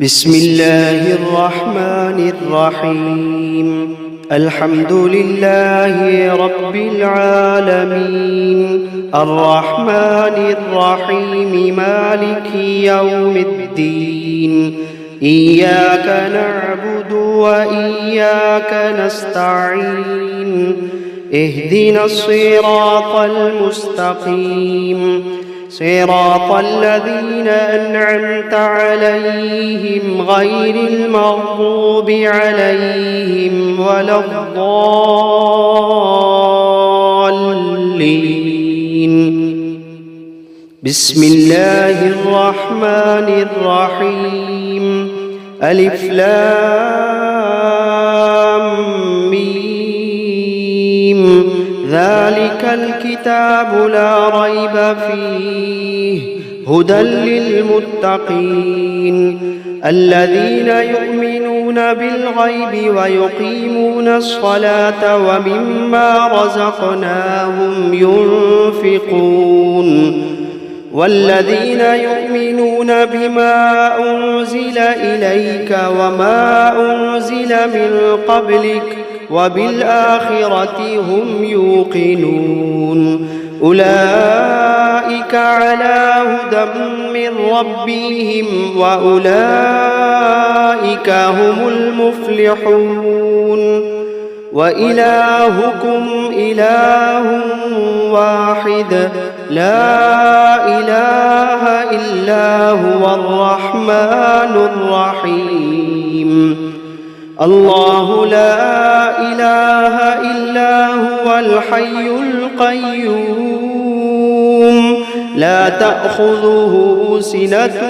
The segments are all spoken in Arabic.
بسم الله الرحمن الرحيم. الحمد لله رب العالمين، الرحمن الرحيم، مالك يوم الدين. إياك نعبد وإياك نستعين. اهدنا الصراط المستقيم، صراط الذين أنعمت عليهم غير المغضوب عليهم ولا الضالين. بسم الله الرحمن الرحيم. ألف لام ميم. ذلك الكتاب لا ريب فيه هدى للمتقين الذين يؤمنون بالغيب ويقيمون الصلاة ومما رزقناهم ينفقون والذين يؤمنون بما أنزل إليك وما أنزل من قبلك وبالآخرة هم يوقنون. أولئك على هدى من ربهم وأولئك هم المفلحون. وإلهكم إله واحد لا إله إلا هو الرحمن الرحيم. الله لا إله إلا هو الحي القيوم، لا تأخذه سنة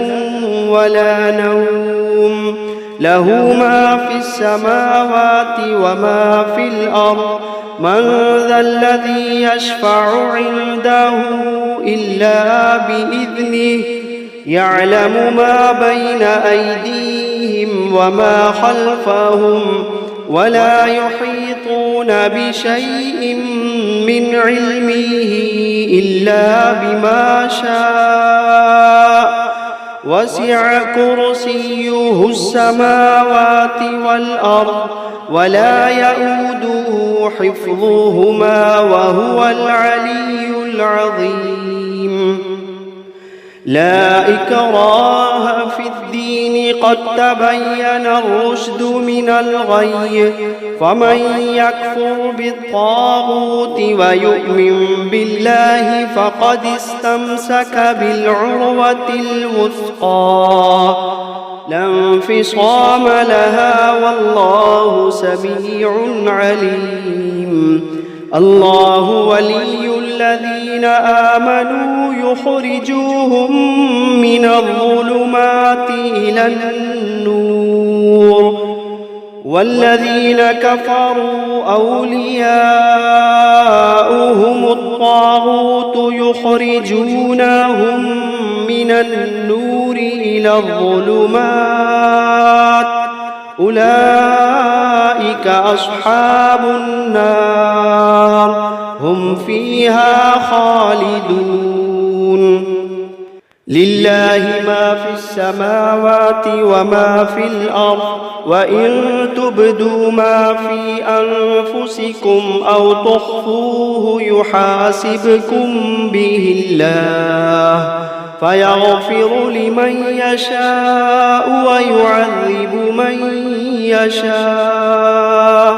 ولا نوم، له ما في السماوات وما في الأرض. من ذا الذي يشفع عنده إلا بإذنه، يعلم ما بين أيديهم وما خلفهم ولا يحيطون بشيء من علمه إلا بما شاء. وسع كرسيه السماوات والأرض ولا يئوده حفظهما وهو العلي العظيم. لا إكراه في الدين، قد تبين الرشد من الغي. فمن يكفر بالطاغوت ويؤمن بالله فقد استمسك بالعروة الوثقى لا انفصام لها والله سميع عليم. الله ولي الذين آمنوا يخرجوهم من الظلمات إلى النور، والذين كفروا أولياؤهم الطاغوت يخرجونهم من النور إلى الظلمات. أولئك أصحاب النار، هم فيها خالدون. لله ما في السماوات وما في الأرض، وإن تبدوا ما في أنفسكم أو تخفوه يحاسبكم به الله، فيغفر لمن يشاء ويعذب من يشاء،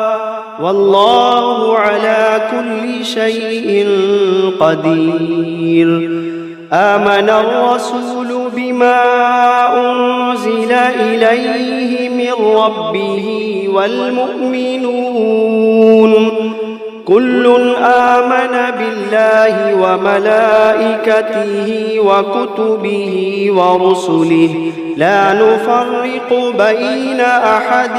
والله على كل شيء قدير. آمن الرسول بما أنزل إليه من ربه والمؤمنون كل آمن بالله وملائكته وكتبه ورسله لا نفرق بين أحد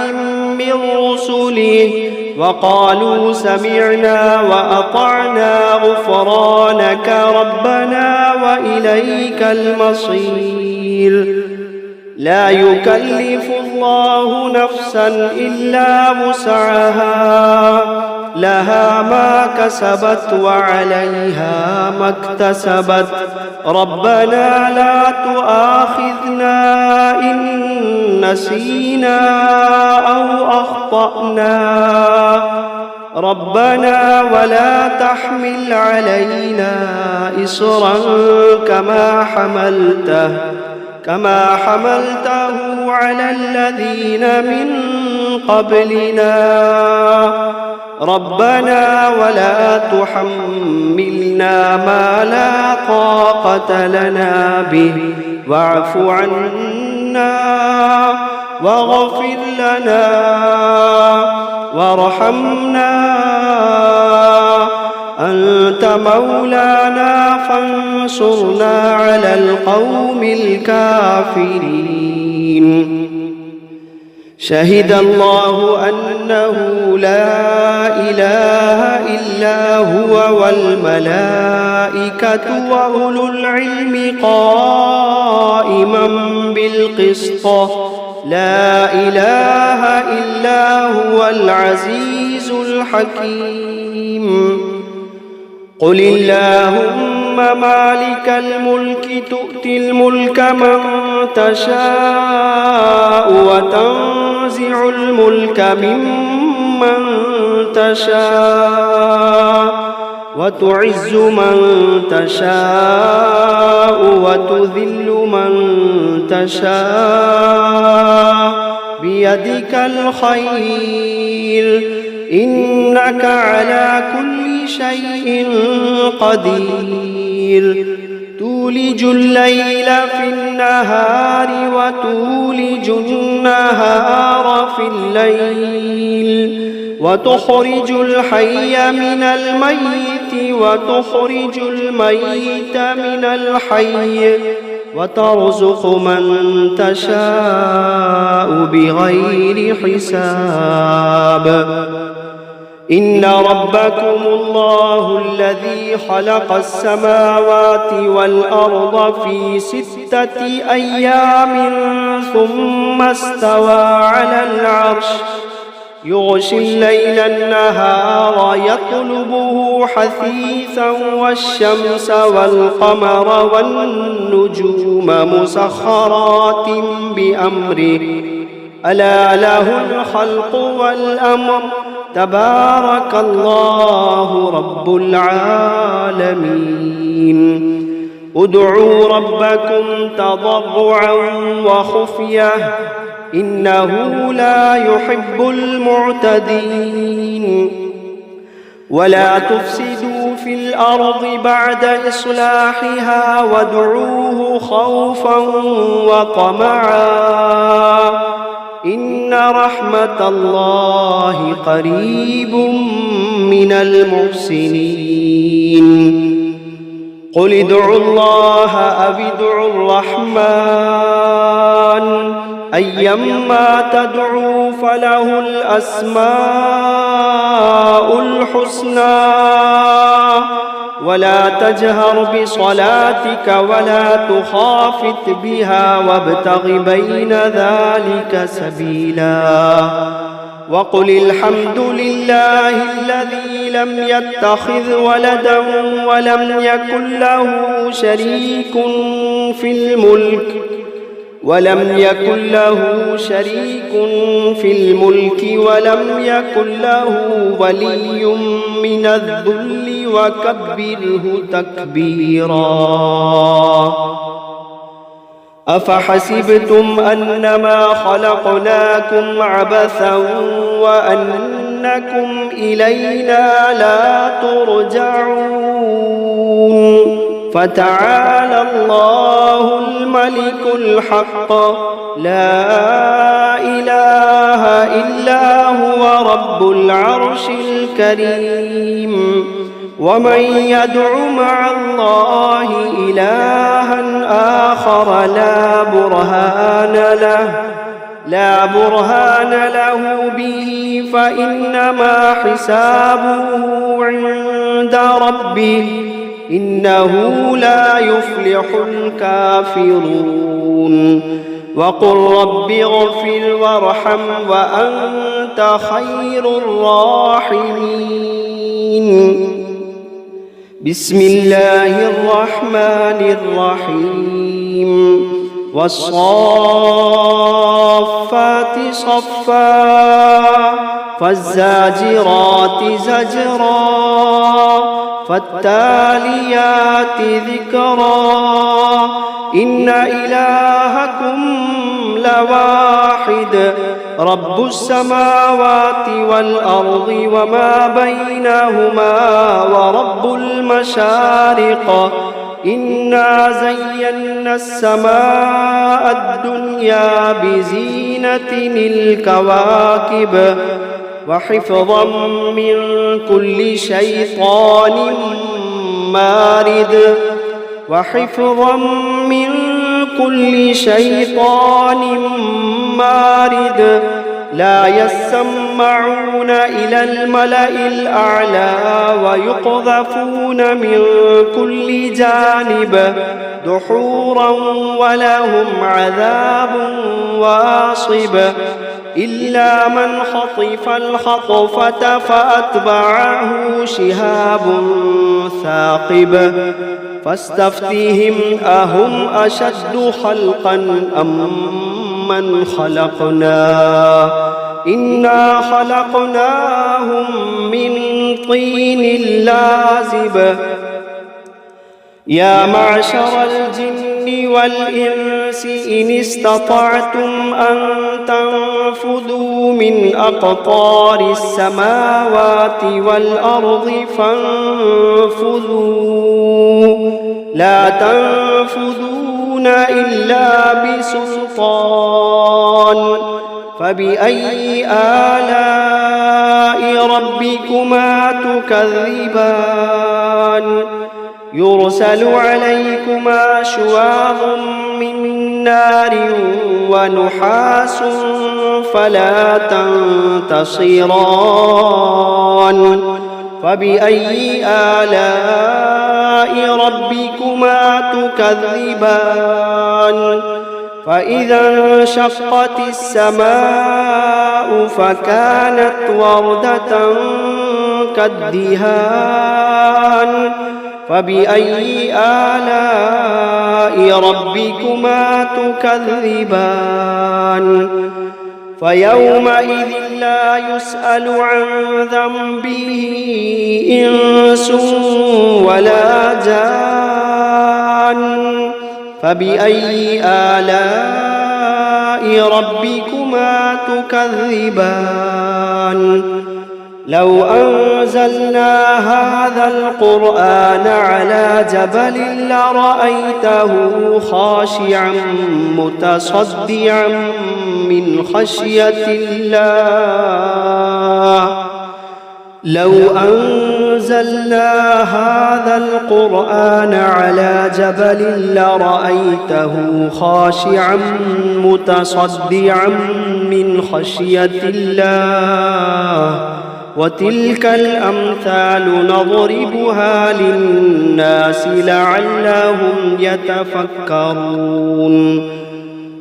من رسله وقالوا سمعنا وأطعنا غفرانك ربنا وإليك المصير. لا يكلف الله نفسا إلا وسعها، لها ما كسبت وعليها ما اكتسبت. ربنا لا تؤاخذنا إن نسينا أو أخطأنا ربنا ولا تحمل علينا إصرا كما حملته على الذين من قبلنا ربنا ولا تحملنا ما لا طاقة لنا به واعف عنا واغفر لنا وارحمنا أنت مولانا فانصرنا على القوم الكافرين شهد الله أنه لا إله إلا هو والملائكة وأولو العلم قائما بالقسط لا إله إلا هو العزيز الحكيم قل اللهم مالك الملك تؤتي الملك من تشاء وتنزع الملك ممن تشاء وتعز من تشاء وتذل من تشاء بيدك الخير إنك على كل شيء قدير تولج الليل في النهار وتولج النهار في الليل وتخرج الحي من الميت وتخرج الميت من الحي وترزق من تشاء بغير حساب إن ربكم الله الذي خلق السماوات والأرض في 6 أيام ثم استوى على العرش يغشي الليل النهار يطلبه حثيثا والشمس والقمر والنجوم مسخرات بأمره ألا له الخلق والأمر تبارك الله رب العالمين ادعوا ربكم تضرعا وخفية إنه لا يحب المعتدين ولا تفسدوا في الأرض بعد إصلاحها وادعوه خوفا وطمعا إن رحمة الله قريب من المحسنين قل ادعوا الله أو ادعوا الرحمن أيما تدعوا فله الأسماء الحسنى ولا تجهر بصلاتك ولا تخافت بها وابتغ بين ذلك سبيلا وقل الحمد لله الذي لم يتخذ ولدا ولم يكن له شريك في الملك ولم يكن له ولي من الذل وكبره تكبيرا أفحسبتم أنما خلقناكم عبثا وأنكم إلينا لا ترجعون فتعالى الله الملك الحق لا إله إلا هو رب العرش الكريم ومن يدع مع الله إلها آخر لا برهان له به فإنما حسابه عند ربه إنه لا يفلح الكافرون وقل رب اغفر وارحم وأنت خير الراحمين بسم الله الرحمن الرحيم والصافات صفا فالزاجرات زجرا فالتاليات ذكرا إن إلهكم لواحد رب السماوات والأرض وما بينهما ورب المشارق إنا زينا السماء الدنيا بزينة الكواكب وحفظا من كل شيطان مارد وحفظا من كل شيطان مارد لا يسمعون إلى الملأ الأعلى ويقذفون من كل جانب دحورا ولهم عذاب واصب إلا من خطف الخطفة فأتبعه شهاب ثاقب فاستفتهم أهم أشد خلقا أم من خلقنا إنا خلقناهم من طين لازب يا معشر الجن والإنس إن استطعتم أن تنفذوا من أقطار السماوات والأرض فانفذوا لا تنفذون إلا بسلطان فبأي آلاء ربكما تكذبان يرسل عليكما شواظ من نار ونحاس فلا تنتصران فبأي آلاء ربكما تكذبان فإذا انشقت السماء فكانت وردة كالدهان فبأي آلاء ربكما تكذبان فيومئذ لا يسأل عن ذنبه إنس ولا جان فبأي آلاء ربكما تكذبان لو أنزلنا هذا القرآن على جبل لرأيته خاشعا متصدعا من خشية الله لو أنزلنا هذا القرآن على جبل لرأيته خاشعا متصدعا من خشية الله وتلك الأمثال نضربها للناس لعلهم يتفكرون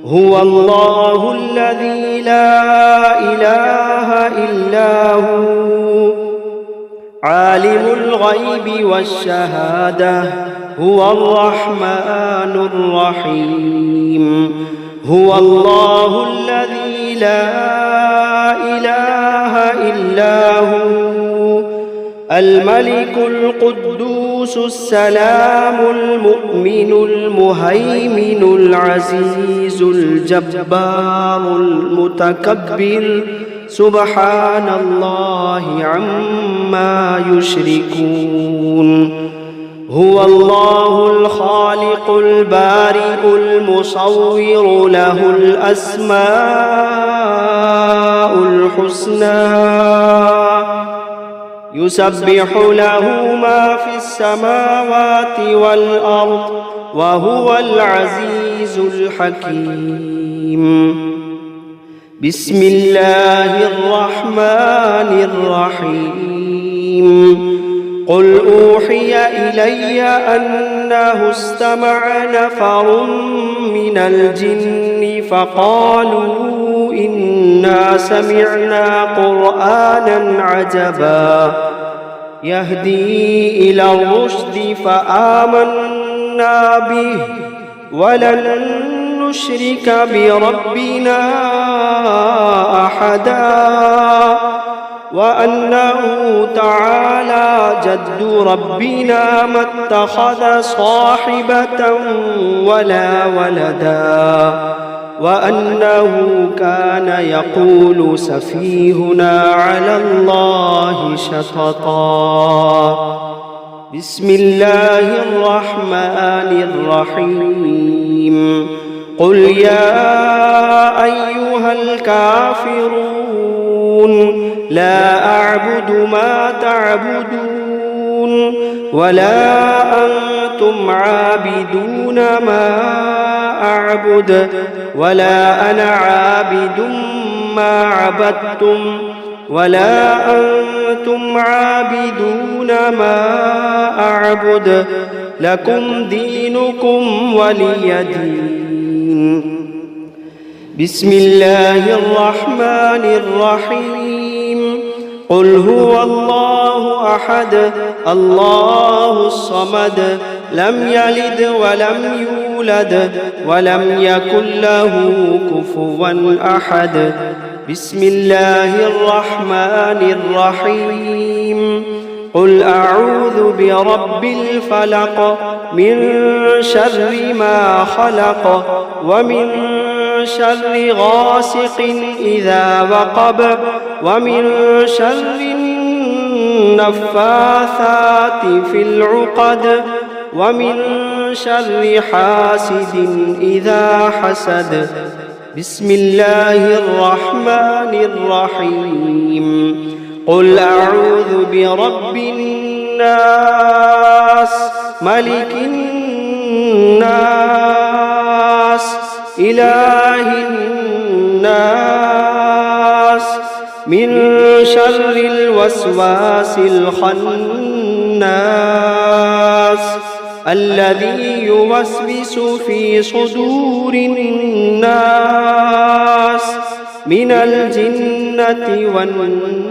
هو الله الذي لا إله إلا هو عالم الغيب والشهادة هو الرحمن الرحيم هو الله الذي لا إله إلا هو الملك القدوس السلام المؤمن المهيمن العزيز الجبار المتكبر سبحان الله عما يشركون هو الله الخالق البارئ المصور له الأسماء الحسنى يسبح له ما في السماوات والأرض وهو العزيز الحكيم بسم الله الرحمن الرحيم قل أوحي إلي أنه استمع نفر من الجن فقالوا إنا سمعنا قرآنا عجبا يهدي إلى الرشد فآمنا به ولن نشرك بربنا أحدا وأنه تعالى جد ربنا ما اتخذ صاحبة ولا ولدا وأنه كان يقول سفيهنا على الله شططا. بسم الله الرحمن الرحيم. قل يا أيها الكافرون لا أعبد ما تعبدون ولا أنتم عابدون ما أعبد ولا أنا عابد ما عبدتم ولا أنتم عابدون ما أعبد لكم دينكم ولي دين. بسم الله الرحمن الرحيم. قل هو الله أحد الله الصمد لم يلد ولم يولد ولم يكن له كفوا أحد. بسم الله الرحمن الرحيم. قل أعوذ برب الفلق من شر ما خلق ومن شر غاسق إذا وقب ومن شر النفاثات في العقد ومن شر حاسد إذا حسد. بسم الله الرحمن الرحيم. قل أعوذ برب الناس ملك الناس إله الناس من شر الوسواس الخناس الذي يوسوس في صدور الناس من الجنة والناس.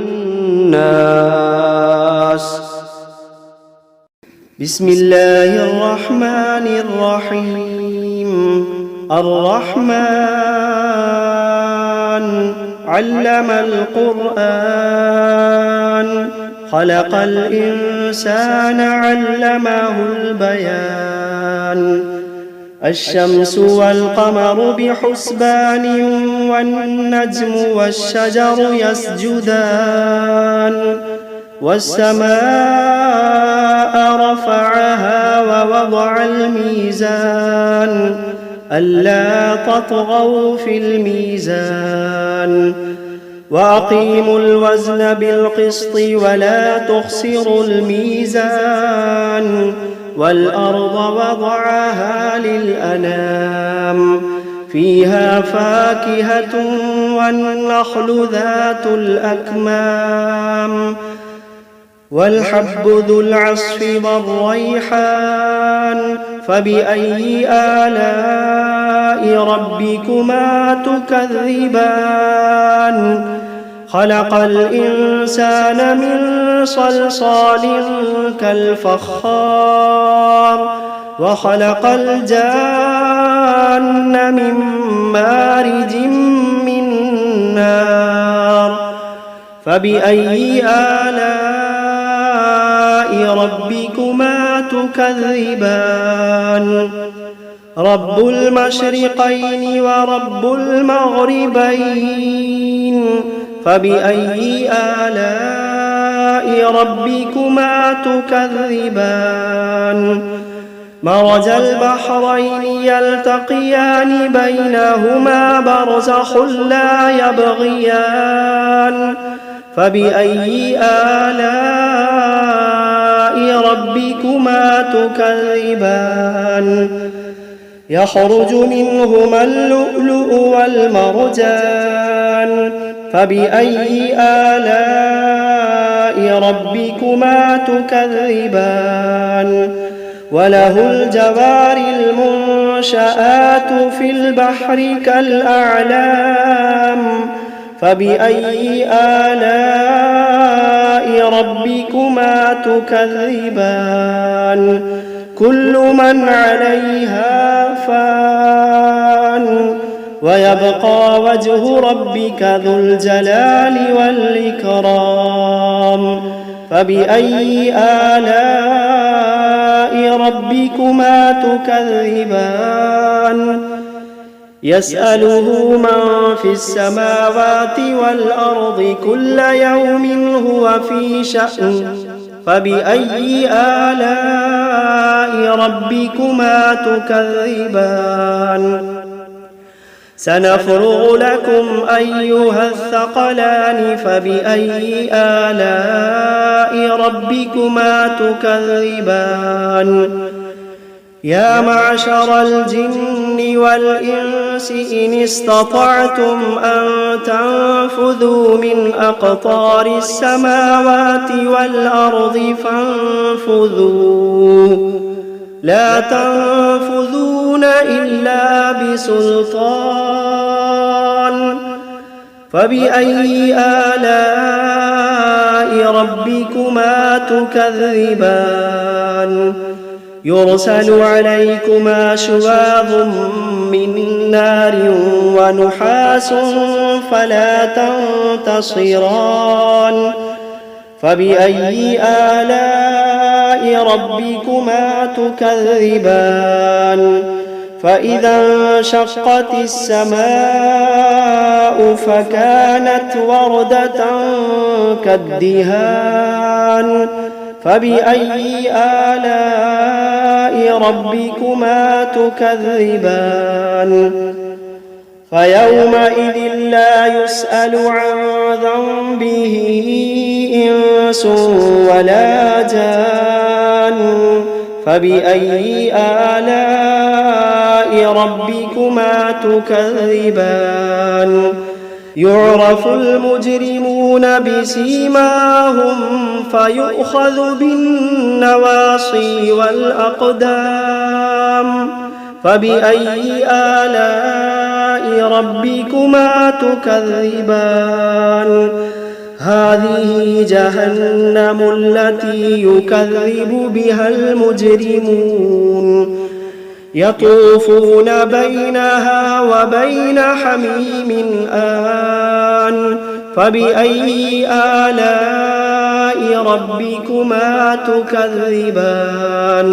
بسم الله الرحمن الرحيم. الرحمن علم القرآن خلق الإنسان علمه البيان. الشمس والقمر بحسبان والنجم والشجر يسجدان والسماء رفعها ووضع الميزان ألا تطغوا في الميزان وأقيموا الوزن بالقسط ولا تخسروا الميزان والأرض وضعها للأنام فيها فاكهة والنخل ذات الأكمام والحب ذو العصف والريحان فبأي آلاء ربكما تكذبان خلق الإنسان من صلصال كالفخار وخلق الجان من مارج من نار فبأي آلاء ربكما تكذبان رب المشرقين ورب المغربين فبأي آلاء ربكما تكذبان مرج البحرين يلتقيان بينهما برزخ لا يبغيان فبأي آلاء ربكما تكذبان يخرج منهما اللؤلؤ والمرجان فبأي آلاء ربكما تكذبان وله الجوار المنشآت في البحر كالأعلام فبأي آلاء ربكما ويبقى وجه ربك ذو الجلال والإكرام فبأي آلاء ربكما تكذبان يسأله من في السماوات والأرض كل يوم هو في شأن فبأي آلاء ربكما تكذبان سنفرغ لكم أيها الثقلان فبأي آلاء ربكما تكذبان يا معشر الجن والإنس إن استطعتم أن تنفذوا من أقطار السماوات والأرض فانفذوا لا تنفذون إلا بسلطان فبأي آلاء ربكما تكذبان يرسل عليكما شواظ من نار ونحاس فلا تنتصران فبأي آلاء ربكما تكذبان فإذا انشقت السماء فكانت وردة كالدهان فبأي آلاء ربكما تكذبان فيومئذ لا يسأل عن ذنبه إنس ولا جان فبأي آلاء ربكما تكذبان يعرف المجرمون بسيماهم فيؤخذ بالنواصي والأقدام فبأي آلاء ربكما تكذبان هذه جهنم التي يكذب بها المجرمون يطوفون بينها وبين حميم آن فبأي آلاء ربكما تكذبان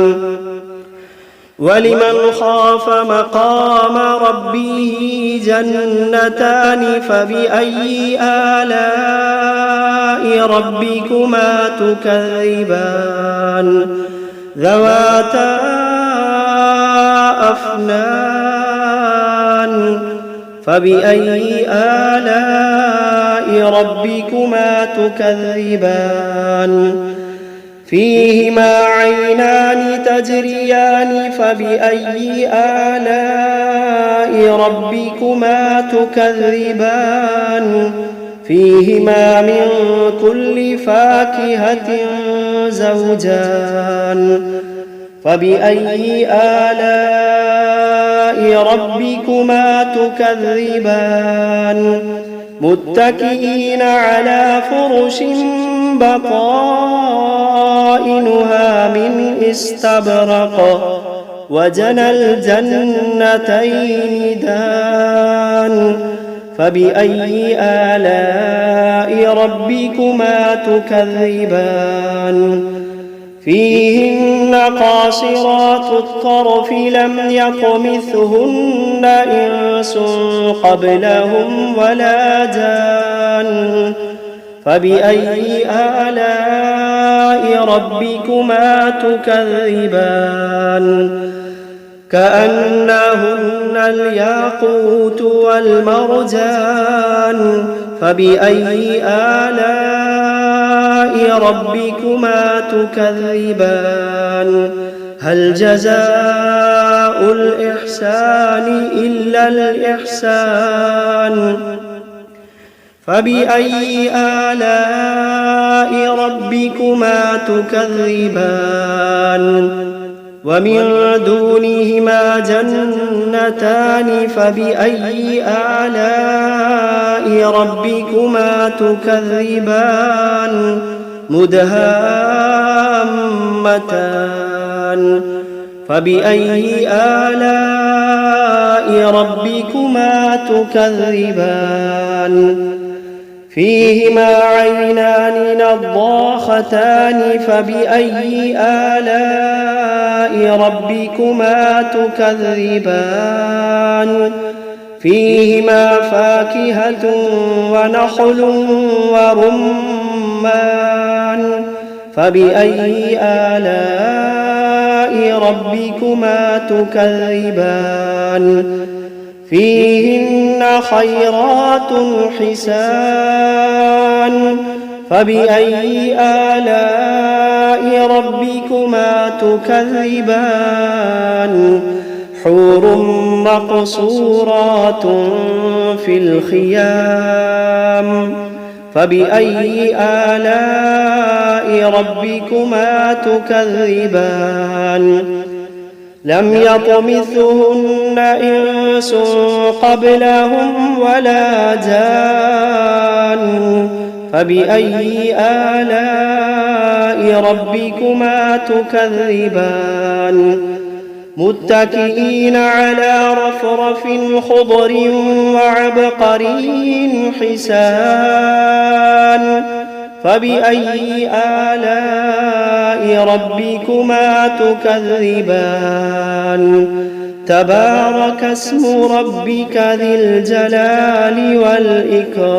ولمن خاف مقام ربه جنتان فبأي آلاء ربكما تكذبان ذواتا أفنان فبأي آلاء ربكما تكذبان فيهما عينان تجريان فبأي آلاء ربكما تكذبان فيهما من كل فاكهة زوجان فبأي آلاء ربكما تكذبان متكئين على فرش بطائنها من استبرق وجنى الجنتين دان فبأي آلاء ربكما تكذبان فيهن قاصرات الطرف لم يطمثهن إنس قبلهم ولا جان فبأي آلاء ربكما تكذبان كأنهن الياقوت والمرجان فبأي آلاء ربكما تكذبان هل جزاء الإحسان إلا الإحسان فبأي آلاء ربكما تكذبان ومن دونهما جنتان فبأي آلاء ربكما تكذبان مدهامتان فبأي آلاء ربكما تكذبان فيهما عينان نضاختان فبأي آلاء ربكما تكذبان فيهما فاكهة ونخل ورمان فبأي آلاء ربكما تكذبان فيهن خيرات حسان فبأي آلاء ربكما تكذبان حور مقصورات في الخيام فبأي آلاء ربكما تكذبان لم يطمثهن إنس قبلهم ولا جان فبأي آلاء ربكما تكذبان متكئين على رفرف خضر وعبقري حسان فبأي آلاء ربكما تكذبان تبارك اسم ربك ذي الجلال والإكرام